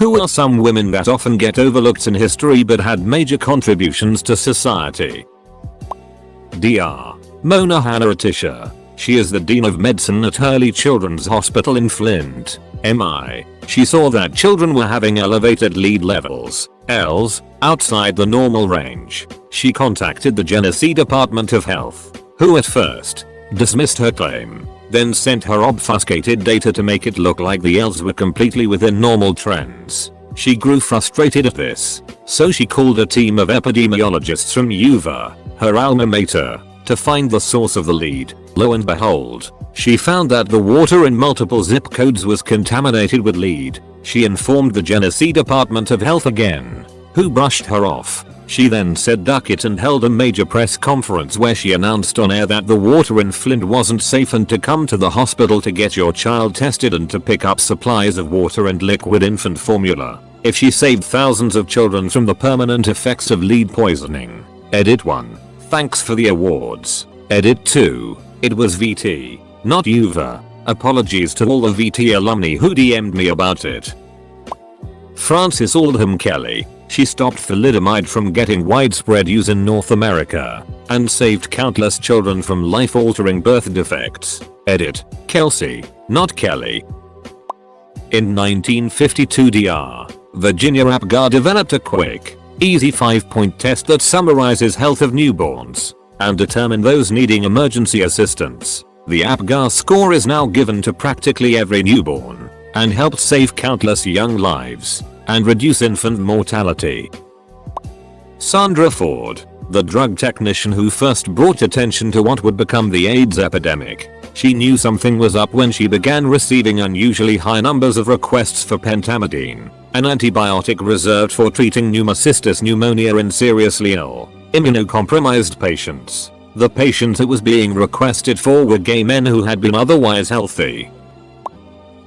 Who are some women that often get overlooked in history but had major contributions to society? Dr. Mona Hanna-Attisha. She is the Dean of Medicine at Hurley Children's Hospital in Flint, MI. She saw that children were having elevated lead levels, Ls, outside the normal range. She contacted the Genesee Department of Health, who at first dismissed her claim, then sent her obfuscated data to make it look like the Ls were completely within normal trends. She grew frustrated at this, so she called a team of epidemiologists from UVA, her alma mater, to find the source of the lead. Lo and behold, she found that the water in multiple zip codes was contaminated with lead. She informed the Genesee Department of Health again, who brushed her off. She then said duck it and held a major press conference where she announced on air that the water in Flint wasn't safe and to come to the hospital to get your child tested and to pick up supplies of water and liquid infant formula. If she saved thousands of children from the permanent effects of lead poisoning. Edit 1. Thanks for the awards. Edit 2. It was VT, not UVA. Apologies to all the VT alumni who DM'd me about it. Frances Aldham Kelly. She stopped thalidomide from getting widespread use in North America and saved countless children from life-altering birth defects. Edit. Kelsey, not Kelly. In 1952 Dr. Virginia Apgar developed a quick, easy 5-point test that summarizes health of newborns and determine those needing emergency assistance. The Apgar score is now given to practically every newborn and helped save countless young lives and reduce infant mortality. Sandra Ford, the drug technician who first brought attention to what would become the AIDS epidemic. She knew something was up when she began receiving unusually high numbers of requests for pentamidine, an antibiotic reserved for treating pneumocystis pneumonia in seriously ill, immunocompromised patients. The patients it was being requested for were gay men who had been otherwise healthy.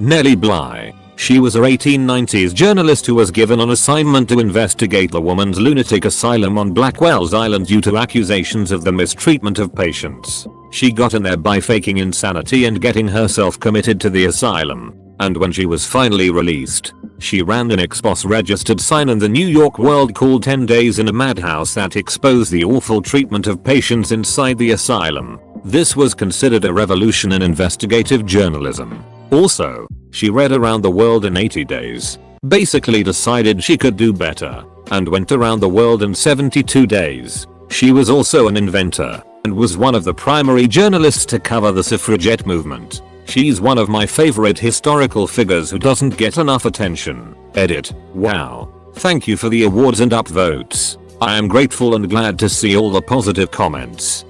Nellie Bly. She was a 1890s journalist who was given an assignment to investigate the woman's lunatic asylum on Blackwell's Island due to accusations of the mistreatment of patients. She got in there by faking insanity and getting herself committed to the asylum, and when she was finally released, she ran an ex post registered sign in the New York World called 10 Days in a Madhouse that exposed the awful treatment of patients inside the asylum. This was considered a revolution in investigative journalism. Also, she read around the world in 80 days, basically decided she could do better, and went around the world in 72 days. She was also an inventor, and was one of the primary journalists to cover the suffragette movement. She's one of my favorite historical figures who doesn't get enough attention. Edit. Wow. Thank you for the awards and upvotes. I am grateful and glad to see all the positive comments.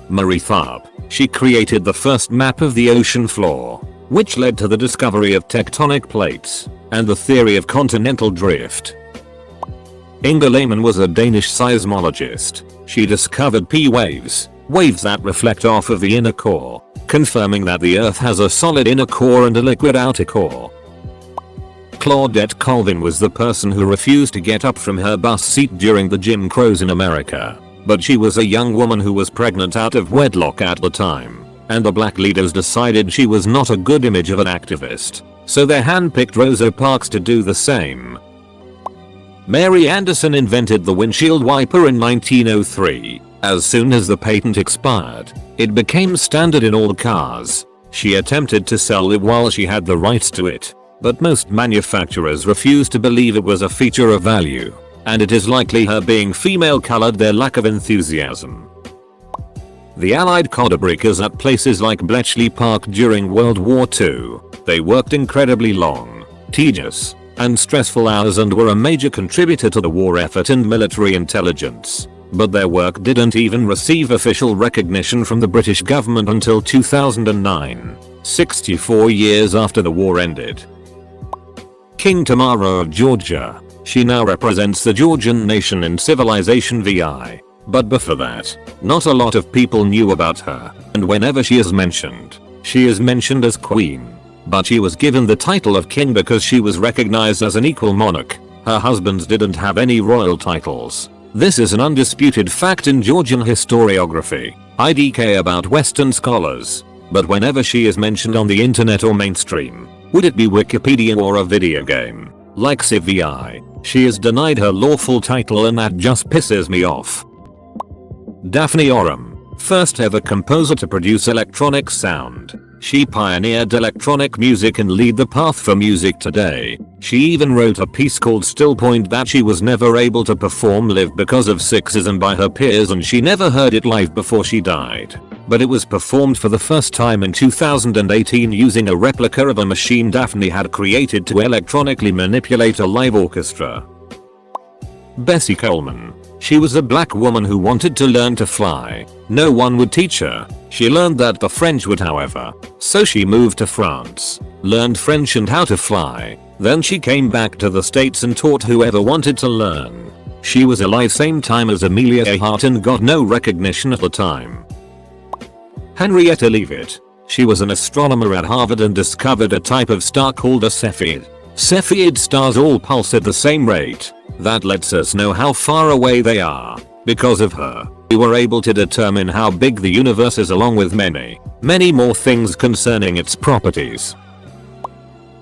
Marie Tharp. She created the first map of the ocean floor, which led to the discovery of tectonic plates and the theory of continental drift. Inga Lehmann was a Danish seismologist. She discovered P waves, waves that reflect off of the inner core, confirming that the Earth has a solid inner core and a liquid outer core. Claudette Colvin was the person who refused to get up from her bus seat during the Jim Crows in America, but she was a young woman who was pregnant out of wedlock at the time, and the black leaders decided she was not a good image of an activist, so they handpicked Rosa Parks to do the same. Mary Anderson invented the windshield wiper in 1903. As soon as the patent expired, it became standard in all cars. She attempted to sell it while she had the rights to it, but most manufacturers refused to believe it was a feature of value, and it is likely her being female colored their lack of enthusiasm. The Allied codebreakers at places like Bletchley Park during World War II. They worked incredibly long, tedious, and stressful hours and were a major contributor to the war effort and military intelligence. But their work didn't even receive official recognition from the British government until 2009, 64 years after the war ended. King Tamara of Georgia. She now represents the Georgian nation in Civilization VI. But before that, not a lot of people knew about her, and whenever she is mentioned as queen. But she was given the title of king because she was recognized as an equal monarch. Her husbands didn't have any royal titles. This is an undisputed fact in Georgian historiography. IDK about Western scholars. But whenever she is mentioned on the internet or mainstream, would it be Wikipedia or a video game, Like CVI, she is denied her lawful title and that just pisses me off. Daphne Oram, first ever composer to produce electronic sound. She pioneered electronic music and lead the path for music today. She even wrote a piece called Still Point that she was never able to perform live because of sexism by her peers, and she never heard it live before she died. But it was performed for the first time in 2018 using a replica of a machine Daphne had created to electronically manipulate a live orchestra. Bessie Coleman. She was a black woman who wanted to learn to fly. No one would teach her. She learned that the French would, however. So she moved to France, learned French and how to fly. Then she came back to the States and taught whoever wanted to learn. She was alive same time as Amelia Earhart and got no recognition at the time. Henrietta Leavitt. She was an astronomer at Harvard and discovered a type of star called a Cepheid. Cepheid stars all pulse at the same rate. That lets us know how far away they are. Because of her, we were able to determine how big the universe is along with many more things concerning its properties.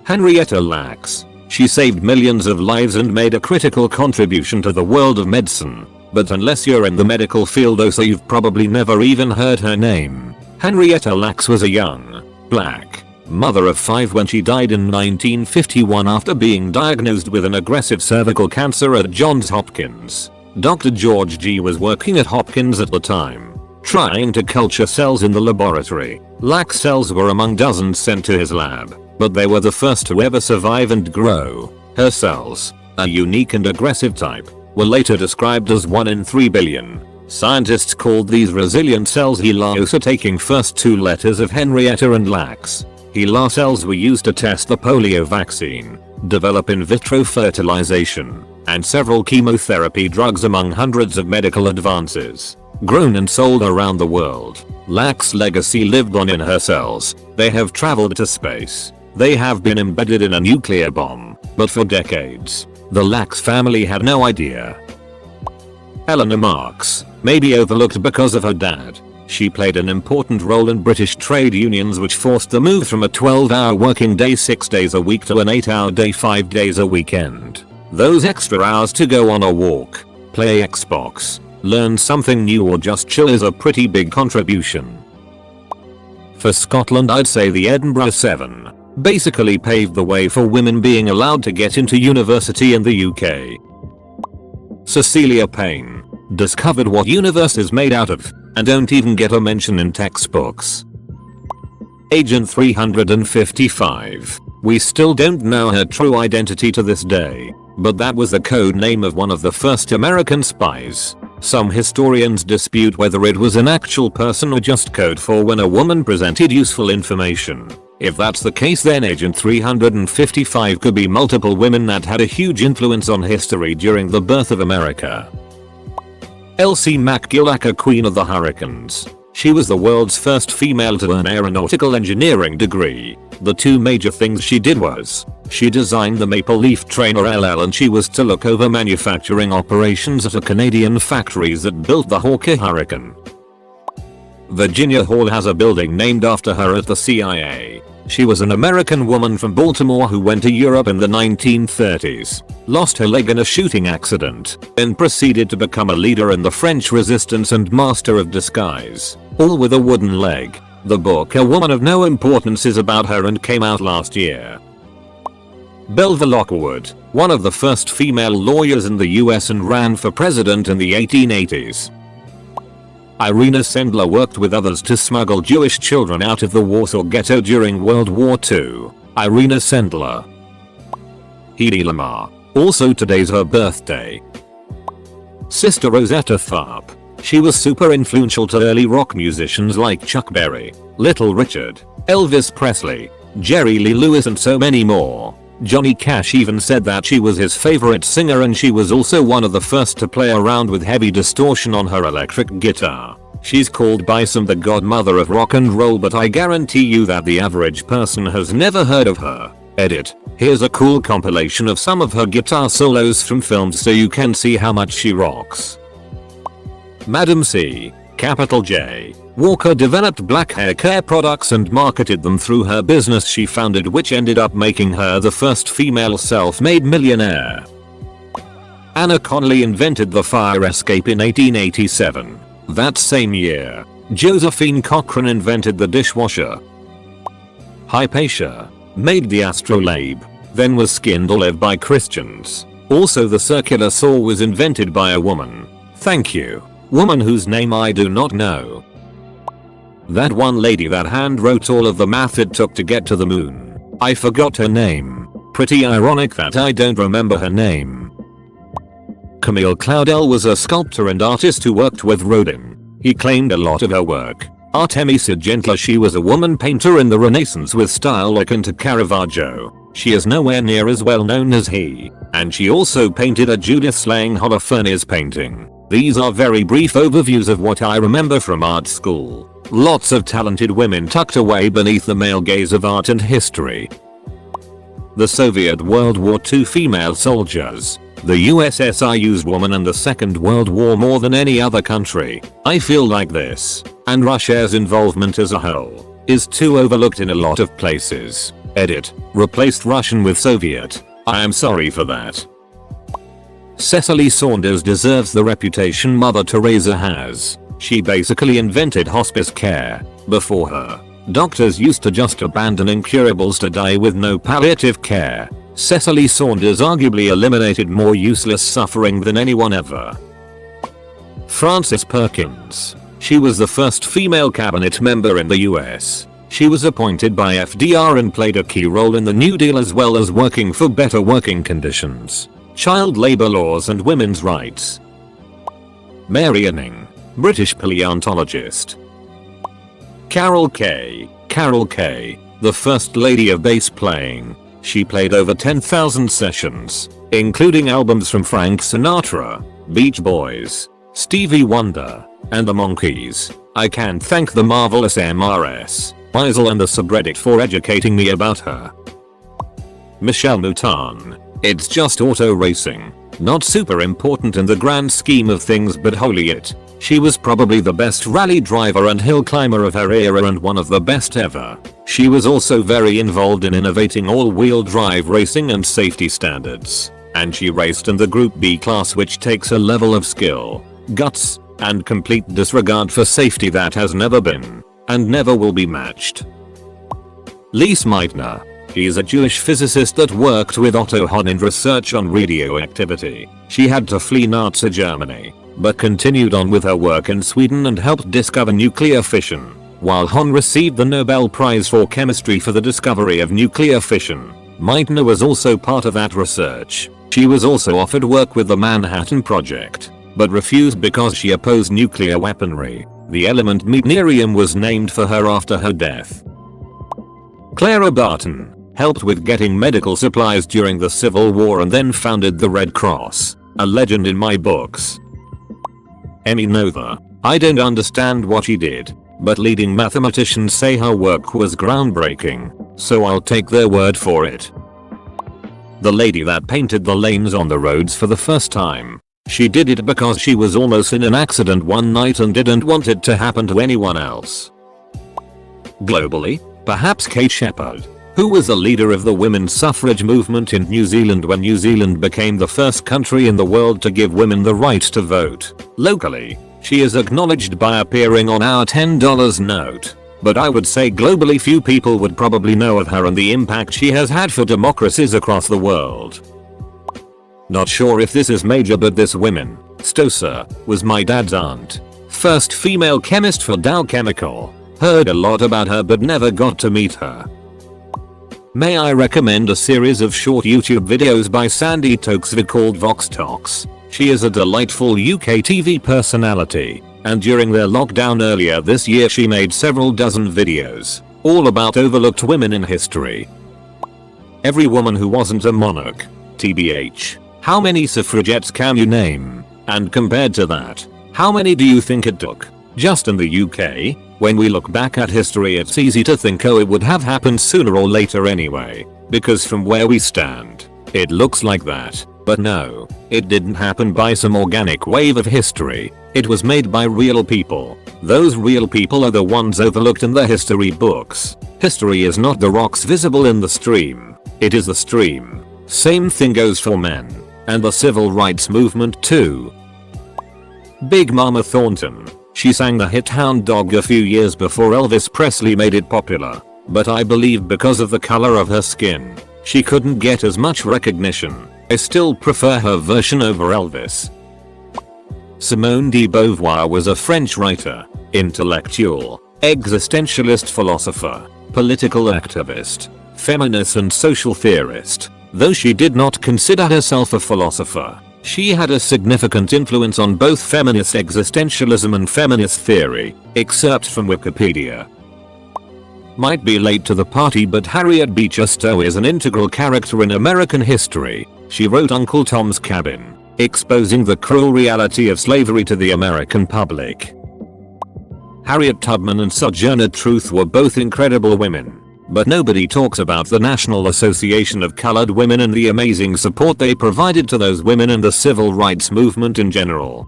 Henrietta Lacks. She saved millions of lives and made a critical contribution to the world of medicine. But unless you're in the medical field, so you've probably never even heard her name. Henrietta Lacks was a young, black mother of 5 when she died in 1951 after being diagnosed with an aggressive cervical cancer at Johns Hopkins. Dr. George G. was working at Hopkins at the time, trying to culture cells in the laboratory. Lacks cells were among dozens sent to his lab, but they were the first to ever survive and grow. Her cells, a unique and aggressive type, were later described as 1 in 3 billion. Scientists called these resilient cells HeLa, taking first 2 letters of Henrietta and Lacks. HeLa cells were used to test the polio vaccine, develop in vitro fertilization, and several chemotherapy drugs among hundreds of medical advances, grown and sold around the world. Lacks' legacy lived on in her cells. They have traveled to space. They have been embedded in a nuclear bomb, but for decades, the Lacks family had no idea. Eleanor Marx, maybe overlooked because of her dad. She played an important role in British trade unions, which forced the move from a 12-hour working day 6 days a week to an 8-hour day 5 days a weekend. Those extra hours to go on a walk, play Xbox, learn something new or just chill is a pretty big contribution. For Scotland, I'd say the Edinburgh 7 basically paved the way for women being allowed to get into university in the UK. Cecilia Payne discovered what universe is made out of, and don't even get a mention in textbooks. Agent 355. We still don't know her true identity to this day, but that was the code name of one of the first American spies. Some historians dispute whether it was an actual person or just code for when a woman presented useful information. If that's the case, then Agent 355 could be multiple women that had a huge influence on history during the birth of America. Elsie McGillacher, Queen of the Hurricanes. She was the world's first female to earn an aeronautical engineering degree. The 2 major things she did was, she designed the Maple Leaf Trainer LL, and she was to look over manufacturing operations at the Canadian factories that built the Hawker Hurricane. Virginia Hall has a building named after her at the CIA. She was an American woman from Baltimore who went to Europe in the 1930s, lost her leg in a shooting accident, then proceeded to become a leader in the French resistance and master of disguise, all with a wooden leg. The book A Woman of No Importance is about her and came out last year. Belva Lockwood, one of the first female lawyers in the US and ran for president in the 1880s. Irina Sendler worked with others to smuggle Jewish children out of the Warsaw Ghetto during World War II. Irina Sendler. Hedy Lamarr. Also today's her birthday. Sister Rosetta Tharpe. She was super influential to early rock musicians like Chuck Berry, Little Richard, Elvis Presley, Jerry Lee Lewis and so many more. Johnny Cash even said that she was his favorite singer, and she was also one of the first to play around with heavy distortion on her electric guitar. She's called by some the godmother of rock and roll, but I guarantee you that the average person has never heard of her. Edit. Here's a cool compilation of some of her guitar solos from films so you can see how much she rocks. Madam C, capital J. Walker developed black hair care products and marketed them through her business she founded, which ended up making her the first female self-made millionaire. Anna Connolly invented the fire escape in 1887. That same year, Josephine Cochrane invented the dishwasher. Hypatia made the astrolabe, then was skinned olive by Christians. Also, the circular saw was invented by a woman. Thank you. Woman whose name I do not know. That one lady that hand wrote all of the math it took to get to the moon. I forgot her name. Pretty ironic that I don't remember her name. Camille Claudel was a sculptor and artist who worked with Rodin. He claimed a lot of her work. Artemisia Gentila, she was a woman painter in the Renaissance with style akin to Caravaggio. She is nowhere near as well known as he, and she also painted a Judith slaying Holofernes painting. These are very brief overviews of what I remember from art school. Lots of talented women tucked away beneath the male gaze of art and history. The Soviet World War II female soldiers. The USSR used women in the Second World War more than any other country. I feel like this, and Russia's involvement as a whole, is too overlooked in a lot of places. Edit. Replaced Russian with Soviet. I am sorry for that. Cecily Saunders deserves the reputation Mother Teresa has. She basically invented hospice care. Before her, doctors used to just abandon incurables to die with no palliative care. Cecily Saunders arguably eliminated more useless suffering than anyone ever. Frances Perkins. She was the first female cabinet member in the US. She was appointed by FDR and played a key role in the New Deal as well as working for better working conditions, child labor laws and women's rights. Mary Anning. British paleontologist. Carol Kay. Carol Kay, the first lady of bass playing. She played over 10,000 sessions, including albums from Frank Sinatra, Beach Boys, Stevie Wonder, and the Monkees. I can thank the marvelous MRS, Weisel and the subreddit for educating me about her. Michelle Mouton. It's just auto racing. Not super important in the grand scheme of things, but holy it. She was probably the best rally driver and hill climber of her era and one of the best ever. She was also very involved in innovating all-wheel drive racing and safety standards. And she raced in the Group B class, which takes a level of skill, guts, and complete disregard for safety that has never been, and never will be matched. Lise Meitner. He is a Jewish physicist that worked with Otto Hahn in research on radioactivity. She had to flee Nazi Germany, but continued on with her work in Sweden and helped discover nuclear fission, while Hahn received the Nobel Prize for Chemistry for the discovery of nuclear fission. Meitner was also part of that research. She was also offered work with the Manhattan Project, but refused because she opposed nuclear weaponry. The element meitnerium was named for her after her death. Clara Barton helped with getting medical supplies during the Civil War and then founded the Red Cross, a legend in my books. Emmy Noether. I don't understand what she did, but leading mathematicians say her work was groundbreaking, so I'll take their word for it. The lady that painted the lanes on the roads for the first time. She did it because she was almost in an accident one night and didn't want it to happen to anyone else. Globally, perhaps Kate Shepherd, who was the leader of the women's suffrage movement in New Zealand when New Zealand became the first country in the world to give women the right to vote. Locally, she is acknowledged by appearing on our $10 note, but I would say globally few people would probably know of her and the impact she has had for democracies across the world. Not sure if this is major, but this woman, Stoser, was my dad's aunt. First female chemist for Dow Chemical. Heard a lot about her but never got to meet her. May I recommend a series of short YouTube videos by Sandy Tokesvid called Vox Talks. She is a delightful UK TV personality, and during their lockdown earlier this year she made several dozen videos, all about overlooked women in history. Every woman who wasn't a monarch. TBH. How many suffragettes can you name? And compared to that, how many do you think it took? Just in the UK? When we look back at history, it's easy to think, oh, it would have happened sooner or later anyway, because from where we stand, It looks like that, but no, it didn't happen by some organic wave of history. It was made by real people. Those real people are the ones overlooked in the history books. History is not the rocks visible in the stream. It is the stream. Same thing goes for men. And the civil rights movement too. Big Mama Thornton. She sang the hit Hound Dog a few years before Elvis Presley made it popular. But I believe because of the color of her skin, she couldn't get as much recognition. I still prefer her version over Elvis. Simone de Beauvoir was a French writer, intellectual, existentialist philosopher, political activist, feminist and social theorist. Though she did not consider herself a philosopher, she had a significant influence on both feminist existentialism and feminist theory. Excerpt from Wikipedia. Might be late to the party, but Harriet Beecher Stowe is an integral character in American history. She wrote Uncle Tom's Cabin, exposing the cruel reality of slavery to the American public. Harriet Tubman and Sojourner Truth were both incredible women. But nobody talks about the National Association of Colored Women and the amazing support they provided to those women and the civil rights movement in general.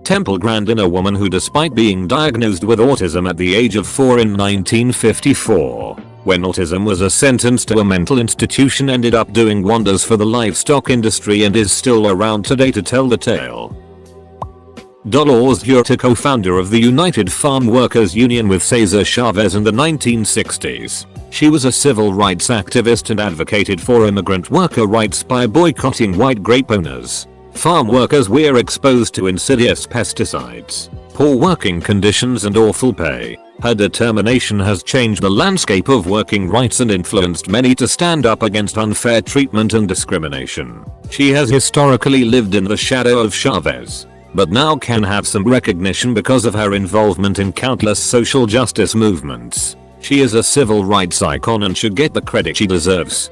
Temple Grandin, a woman who, despite being diagnosed with autism at the age of 4 in 1954, when autism was a sentence to a mental institution, ended up doing wonders for the livestock industry and is still around today to tell the tale. Dolores Huerta, co-founder of the United Farm Workers Union with Cesar Chavez in the 1960s. She was a civil rights activist and advocated for immigrant worker rights by boycotting white grape owners. Farm workers were exposed to insidious pesticides, poor working conditions and awful pay. Her determination has changed the landscape of working rights and influenced many to stand up against unfair treatment and discrimination. She has historically lived in the shadow of Chavez, but now can have some recognition because of her involvement in countless social justice movements. She is a civil rights icon and should get the credit she deserves.